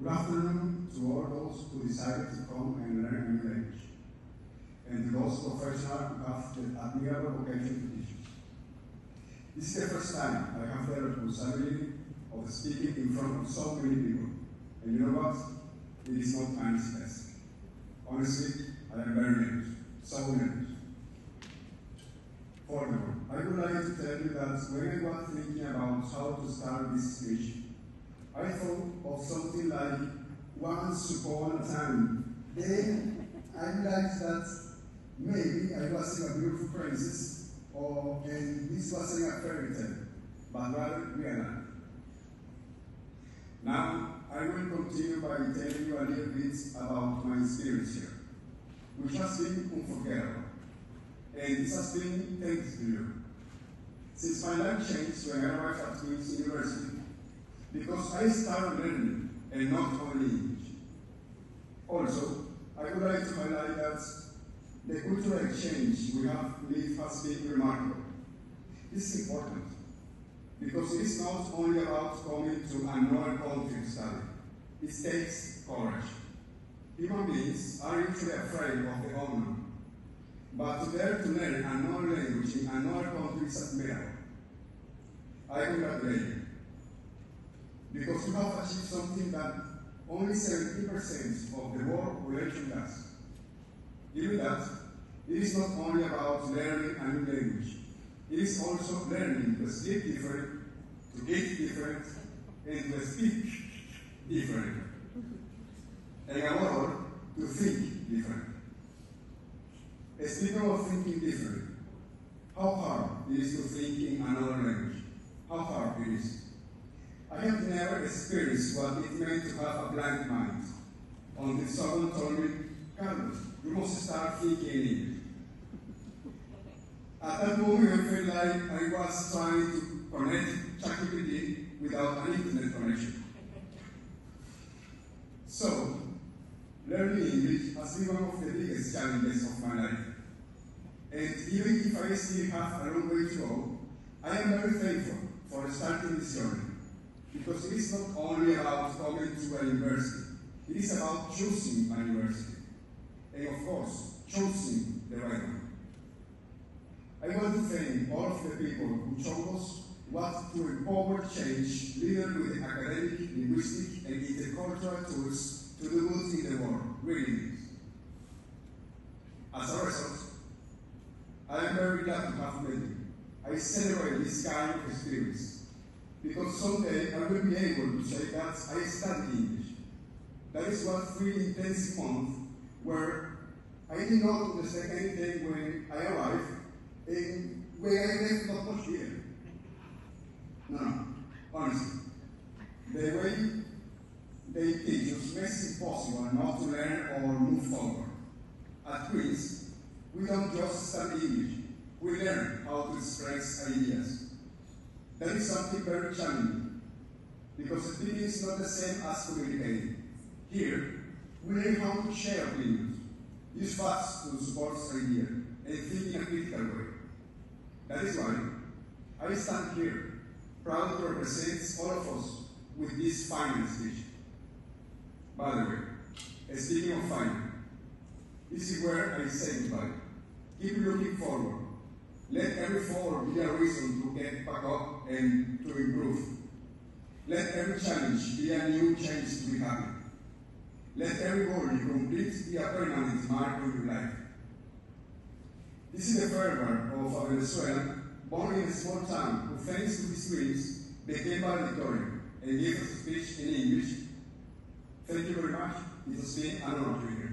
Good afternoon to all those who decided to come and learn a new language, and to those professionals who have the admirable vocation to teach. This is the first time I have the responsibility of speaking in front of so many people, and you know what? It is not my best. Honestly, I am very nervous, so nervous. Furthermore, I would like to tell you that when I was thinking about how to start this speech, I thought of something like, once upon a time. Then I realized that maybe I wasn't a beautiful princess, and this wasn't a fairy tale, but rather real life. Now, I will continue by telling you a little bit about my experience here, which has been unforgettable, and this has been thanks to you. Since my life changed when I arrived at Queen's University, because I started learning, and not only English. Also, I would like to highlight that the cultural exchange we have lived has been remarkable. This is important, because it is not only about coming to another country to study. It takes courage. Human beings are usually afraid of the unknown, but to dare to learn another language in another country is admirable. I congratulate you, because you have achieved something that only 70% of the world population does. Given that, it is not only about learning a new language, it is also learning to speak different, to eat different, and to speak different. And above all, to think different. Speaking of thinking different, how hard it is to think in another language? How hard it is? I have never experienced what it meant to have a blank mind, until someone told me, Carlos, you must start thinking in English. At that moment, I felt like I was trying to connect ChatGPT without an internet connection. So, learning English has been one of the biggest challenges of my life. And even if I still have a long way to go, I am very thankful for starting this journey. Because it is not only about coming to a university, it is about choosing a university. And of course, choosing the right one. I want to thank all of the people who showed us what to empower change, leader with the academic, linguistic, and intercultural tools to do good in the world, really is. As a result, I am very glad to have met you. I celebrate this kind of experience, because someday I will be able to say that I studied English. That is what 3 intensive months where I did not understand anything when I arrived, and when I left not much here. No, honestly. The way they teach us makes it possible not to learn or move forward. At Queen's, we don't just study English, we learn how to express ideas. That is something very challenging, because speaking is not the same as communicating. Here, we learn how to share opinions, use facts to support ideas, and think in a critical way. That is why I stand here, proud to represent all of us with this final speech. By the way, speaking of final, this is where I say goodbye. Keep looking forward. Let every fall be a reason to get back up and to improve. Let every challenge be a new chance to be happy. Let every goal you complete be a permanent mark on your life. This is the fervor of a Venezuelan born in a small town who, thanks to his dreams, became valedictorian and gave us a speech in English. Thank you very much. It has been an honor to be here.